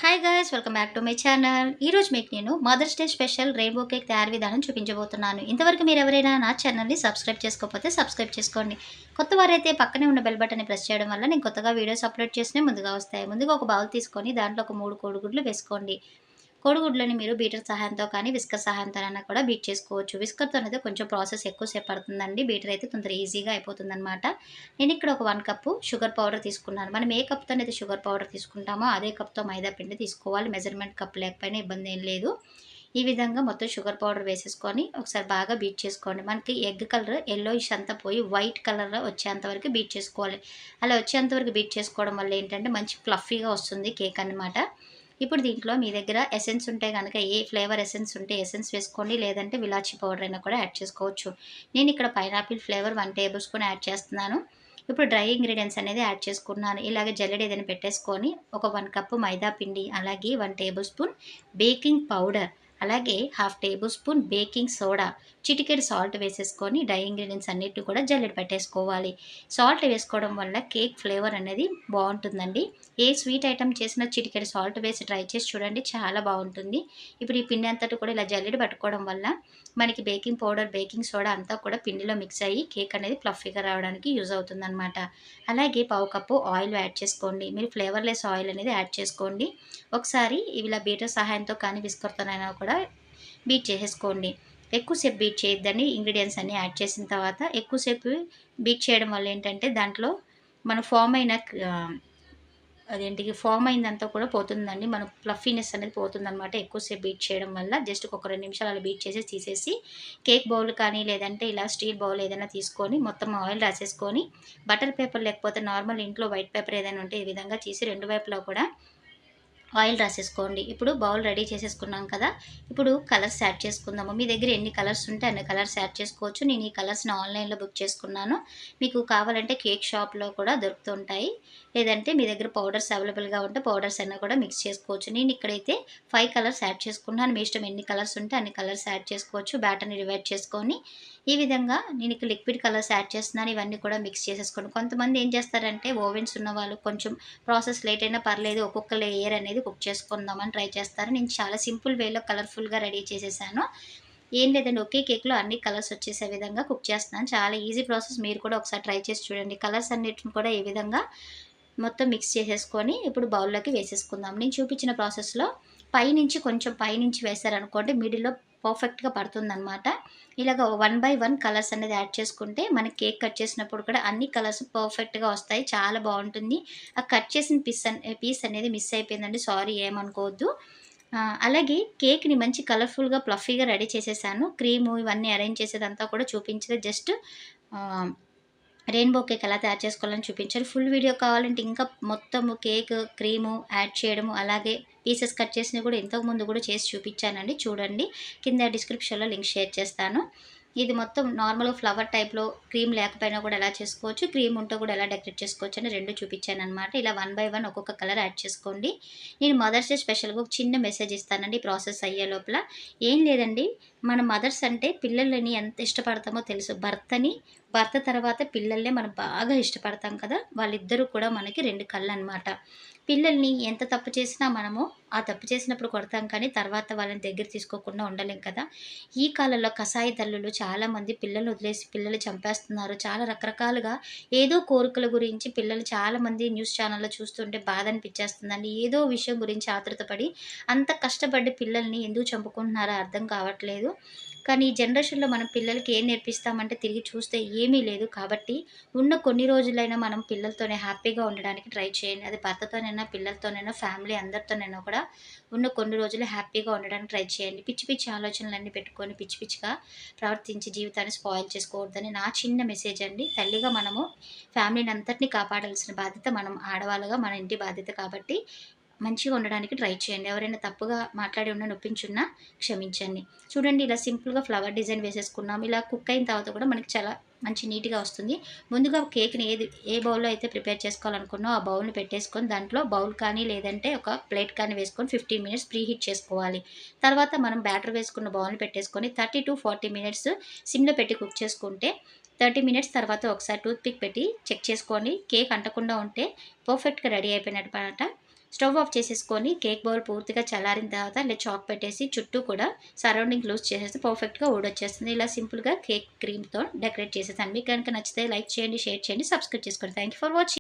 Hi guys welcome back to my channel. ఈరోజు మీకు నేను mother's day special rainbow cake తయారీ విధానం చూపించబోతున్నాను. ఇంతవరకు మీరు ఎవరైనా నా ఛానల్ని సబ్స్క్రైబ్ చేసుకోకపోతే సబ్స్క్రైబ్ చేసుకోండి. కొత్త వారైతే పక్కనే ఉన్న బెల్ బటన్ని ప్రెస్ చేయడం వల్ల నేను కొత్తగా వీడియోస్ అప్లోడ్ చేసినా ముందుగా వస్తాయి. ముందుగా ఒక బౌల్ తీసుకొని దాంట్లో ఒక 3 కోడిగుడ్లు వేసుకోండి. కోడిగుడ్లని మీరు బీటర్ సహాయంతో కానీ విస్కర్ సహాయంతోనైనా కూడా బీట్ చేసుకోవచ్చు. విస్కర్తో అయితే కొంచెం ప్రాసెస్ ఎక్కువసేపు పడుతుందండి. బీటర్ అయితే తొందర ఈజీగా అయిపోతుందన్నమాట. నేను ఇక్కడ ఒక 1 కప్పు షుగర్ పౌడర్ తీసుకున్నాను. మనం ఏ కప్తో అయితే షుగర్ పౌడర్ తీసుకుంటామో అదే కప్తో మైదా పిండి తీసుకోవాలి. మెజర్మెంట్ కప్ లేకపోయినా ఇబ్బంది ఏం లేదు. ఈ విధంగా మొత్తం షుగర్ పౌడర్ వేసేసుకొని ఒకసారి బాగా బీట్ చేసుకోండి. మనకి ఎగ్ కలర్ యెల్లోయిష్ అంతా పోయి వైట్ కలర్లో వచ్చేంత వరకు బీట్ చేసుకోవాలి. అలా వచ్చేంత వరకు బీట్ చేసుకోవడం వల్ల ఏంటంటే మంచి ఫ్లఫీగా వస్తుంది కేక్ అన్నమాట. ఇప్పుడు దీంట్లో మీ దగ్గర ఎసెన్స్ ఉంటే కనుక ఏ ఫ్లేవర్ ఎసెన్స్ ఉంటే ఎసెన్స్ వేసుకోండి, లేదంటే విలాచి పౌడర్ అయినా కూడా యాడ్ చేసుకోవచ్చు. నేను ఇక్కడ pineapple flavour 1 table spoon add చేస్తున్నాను. ఇప్పుడు డ్రై ఇంగ్రీడియంట్స్ అనేది యాడ్ చేసుకున్నాను. ఇలాగ జల్లెడ ఏదైనా పెట్టేసుకొని ఒక 1 కప్పు మైదా పిండి, అలాగే 1 టేబుల్ స్పూన్ బేకింగ్ పౌడర్, అలాగే 1/2 టేబుల్ స్పూన్ బేకింగ్ సోడా, చిటికెడు సాల్ట్ వేసేసుకొని డ్రై ఇంగ్రీడియంట్స్ అన్నిటిని కూడా జల్లెడ పెట్టేసుకోవాలి. సాల్ట్ వేసుకోవడం వల్ల కేక్ ఫ్లేవర్ అనేది బాగుంటుందండి. ఏ స్వీట్ ఐటెం చేసినా చిటికెడు సాల్ట్ వేసి ట్రై చేసి చూడండి, చాలా బాగుంటుంది. ఇప్పుడు ఈ పిండి అంతటి కూడా ఇలా జల్లెడ పట్టుకోవడం వల్ల మనకి బేకింగ్ పౌడర్ బేకింగ్ సోడా అంతా కూడా పిండిలో మిక్స్ అయ్యి కేక్ అనేది ఫ్లఫీగా రావడానికి యూజ్ అవుతుందన్నమాట. అలాగే 1/2 కప్పు ఆయిల్ యాడ్ చేసుకోండి. మీరు ఫ్లేవర్లెస్ ఆయిల్ అనేది యాడ్ చేసుకోండి. ఒకసారి ఇలా బీటర్ సహాయంతో కానీ విస్కర్తోనైనా కూడా బీట్ చేసేసుకోండి. ఎక్కువసేపు బీట్ చేయొద్దని ఇంగ్రీడియంట్స్ అన్నీ యాడ్ చేసిన తర్వాత ఎక్కువసేపు బీట్ చేయడం వల్ల ఏంటంటే దాంట్లో మన ఫామ్ అయిందంతా కూడా పోతుందండి. మన ఫ్లఫీనెస్ అనేది పోతుందన్నమాట. ఎక్కువసేపు బీట్ చేయడం వల్ల జస్ట్ ఒక 2 నిమిషాలు అలా బీట్ చేసి తీసేసి కేక్ బౌల్ కానీ లేదంటే ఇలా స్టీల్ బౌల్ ఏదైనా తీసుకొని మొత్తం ఆయిల్ రాసేసుకొని బటర్ పేపర్ లేకపోతే నార్మల్ ఇంట్లో వైట్ పేపర్ ఏదైనా ఉంటే ఈ విధంగా తీసి 2 వైపులా కూడా ఆయిల్ రాసేసుకోండి. ఇప్పుడు బౌల్ రెడీ చేసేసుకున్నాం కదా. ఇప్పుడు కలర్స్ యాడ్ చేసుకుందాము. మీ దగ్గర ఎన్ని కలర్స్ ఉంటే అన్ని కలర్స్ యాడ్ చేసుకోవచ్చు. నేను ఈ కలర్స్ని ఆన్లైన్లో బుక్ చేసుకున్నాను. మీకు కావాలంటే కేక్ షాప్లో కూడా దొరుకుతుంటాయి, లేదంటే మీ దగ్గర పౌడర్స్ అవైలబుల్గా ఉంటే పౌడర్స్ అయినా కూడా మిక్స్ చేసుకోవచ్చు. నేను ఇక్కడైతే 5 కలర్స్ యాడ్ చేసుకున్నాను. మీ ఇష్టం ఎన్ని కలర్స్ ఉంటే అన్ని కలర్స్ యాడ్ చేసుకోవచ్చు. బ్యాటర్ని డివైడ్ చేసుకొని ఈ విధంగా నేను ఇక్కడ లిక్విడ్ కలర్స్ యాడ్ చేస్తున్నాను. ఇవన్నీ కూడా మిక్స్ చేసేసుకోండి. కొంతమంది ఏం చేస్తారంటే ఓవెన్స్ ఉన్న వాళ్ళు కొంచెం ప్రాసెస్ లేట్ అయినా పర్లేదు, ఒక్కొక్క లేయర్ అనేది కుక్ చేసుకుందామని ట్రై చేస్తారు. నేను చాలా సింపుల్ వేలో కలర్ఫుల్గా రెడీ చేసేసాను. ఏం లేదండి, ఒకే కేక్లో అన్ని కలర్స్ వచ్చేసే విధంగా కుక్ చేస్తున్నాను. చాలా ఈజీ ప్రాసెస్, మీరు కూడా ఒకసారి ట్రై చేసి చూడండి. కలర్స్ అన్నిటిని కూడా ఈ విధంగా మొత్తం మిక్స్ చేసేసుకొని ఇప్పుడు బౌల్లోకి వేసేసుకుందాం. నేను చూపించిన ప్రాసెస్లో పైనుంచి వేసారనుకోండి మిడిల్లో పర్ఫెక్ట్గా పడుతుందన్నమాట. ఇలాగ 1 బై 1 కలర్స్ అనేది యాడ్ చేసుకుంటే మనకి కేక్ కట్ చేసినప్పుడు కూడా అన్ని కలర్స్ పర్ఫెక్ట్గా వస్తాయి. చాలా బాగుంటుంది. ఆ కట్ చేసిన పీస్ అనేది మిస్ అయిపోయిందండి, సారీ ఏమనుకోవద్దు. అలాగే కేక్ని మంచి కలర్ఫుల్గా ఫ్లఫీగా రెడీ చేసేసాను. క్రీము ఇవన్నీ అరేంజ్ చేసేదంతా కూడా చూపించలేదు. జస్ట్ రెయిన్బో కేక్ ఎలా తయారు చేసుకోవాలని చూపించారు. ఫుల్ వీడియో కావాలంటే ఇంకా మొత్తము కేక్ క్రీము యాడ్ చేయడము, అలాగే పీసెస్ కట్ చేసినవి కూడా ఇంతకుముందు కూడా చేసి చూపించానండి. చూడండి, కింద డిస్క్రిప్షన్లో లింక్ షేర్ చేస్తాను. ఇది మొత్తం నార్మల్గా ఫ్లవర్ టైప్లో క్రీమ్ లేకపోయినా కూడా ఎలా చేసుకోవచ్చు, క్రీమ్ ఉంటే కూడా ఎలా డెకరేట్ చేసుకోవచ్చు అని 2 చూపించాను అనమాట. ఇలా 1 బై 1 ఒక్కొక్క కలర్ యాడ్ చేసుకోండి. నేను మదర్స్ డే స్పెషల్గా ఒక చిన్న మెసేజ్ ఇస్తానండి ప్రాసెస్ అయ్యే లోపల. ఏం లేదండి, మన మదర్స్ అంటే పిల్లలని ఎంత ఇష్టపడతామో తెలుసు. భర్త తర్వాత పిల్లల్నే మనం బాగా ఇష్టపడతాం కదా. వాళ్ళిద్దరూ కూడా మనకి 2 కళ్ళు అనమాట. పిల్లల్ని ఎంత తప్పు చేసినా మనము ఆ తప్పు చేసినప్పుడు కొడతాం, కానీ తర్వాత వాళ్ళని దగ్గర తీసుకోకుండా ఉండలేం కదా. ఈ కాలంలో కసాయి తల్లులు చాలామంది పిల్లల్ని వదిలేసి పిల్లలు చంపేస్తున్నారు. చాలా రకరకాలుగా ఏదో కోరికల గురించి పిల్లలు చాలామంది న్యూస్ ఛానల్లో చూస్తుంటే బాధ అనిపించేస్తుందండి. ఏదో విషయం గురించి ఆతృతపడి అంత కష్టపడి పిల్లల్ని ఎందుకు చంపుకుంటున్నారో అర్థం కావట్లేదు. కానీ ఈ జనరేషన్లో మనం పిల్లలకి ఏం నేర్పిస్తామంటే తిరిగి చూస్తే ఏమీ లేదు. కాబట్టి ఉన్న కొన్ని రోజులైనా మనం పిల్లలతోనే హ్యాపీగా ఉండడానికి ట్రై చేయండి. అది భర్తతోనైనా పిల్లలతోనైనా ఫ్యామిలీ అందరితోనైనా కూడా ఉన్న కొన్ని రోజులు హ్యాపీగా ఉండడానికి ట్రై చేయండి. పిచ్చి పిచ్చి ఆలోచనలన్నీ పెట్టుకొని పిచ్చి పిచ్చిగా ప్రవర్తించి జీవితాన్ని స్పాయిల్ చేసుకోవద్దని నా చిన్న మెసేజ్ అండి. తల్లిగా మనము ఫ్యామిలీని అంతటినీ కాపాడాల్సిన బాధ్యత మనం ఆడవాళ్ళుగా మన ఇంటి బాధ్యత. కాబట్టి మంచిగా ఉండడానికి ట్రై చేయండి. ఎవరైనా తప్పుగా మాట్లాడి ఉన్న నొప్పించున్నా క్షమించండి. చూడండి, ఇలా సింపుల్గా ఫ్లవర్ డిజైన్ వేసేసుకున్నాం. ఇలా కుక్ అయిన తర్వాత కూడా మనకి చాలా మంచి నీట్గా వస్తుంది. ముందుగా కేక్ని ఏ బౌల్లో అయితే ప్రిపేర్ చేసుకోవాలనుకున్నామో ఆ బౌల్ని పెట్టేసుకొని దాంట్లో బౌల్ కానీ లేదంటే ఒక ప్లేట్ కానీ వేసుకొని 15 మినిట్స్ ప్రీ హీట్ చేసుకోవాలి. తర్వాత మనం బ్యాటర్ వేసుకున్న బౌల్ని పెట్టేసుకొని 30 to 40 మినిట్స్ సిమ్లో పెట్టి కుక్ చేసుకుంటే 30 మినిట్స్ తర్వాత ఒకసారి టూత్ పిక్ పెట్టి చెక్ చేసుకోండి. కేక్ అంటకుండా ఉంటే పర్ఫెక్ట్గా రెడీ అయిపోయినట్టు. స్టవ్ ఆఫ్ చేసేసుకొని కేక్ బౌల్ పూర్తిగా చల్లారిన తర్వాత ఇలా చాక్ పెట్టేసి చుట్టూ కూడా సరౌండింగ్ క్లోజ్ చేసేస్తే పర్ఫెక్ట్గా ఊడొచ్చేస్తుంది. ఇలా సింపుల్గా కేక్ క్రీమ్తో డెకరేట్ చేసేసాను. మీకు కనుక నచ్చితే లైక్ చేయండి, షేర్ చేయండి, సబ్స్క్రైబ్ చేసుకోండి. Thank you for watching.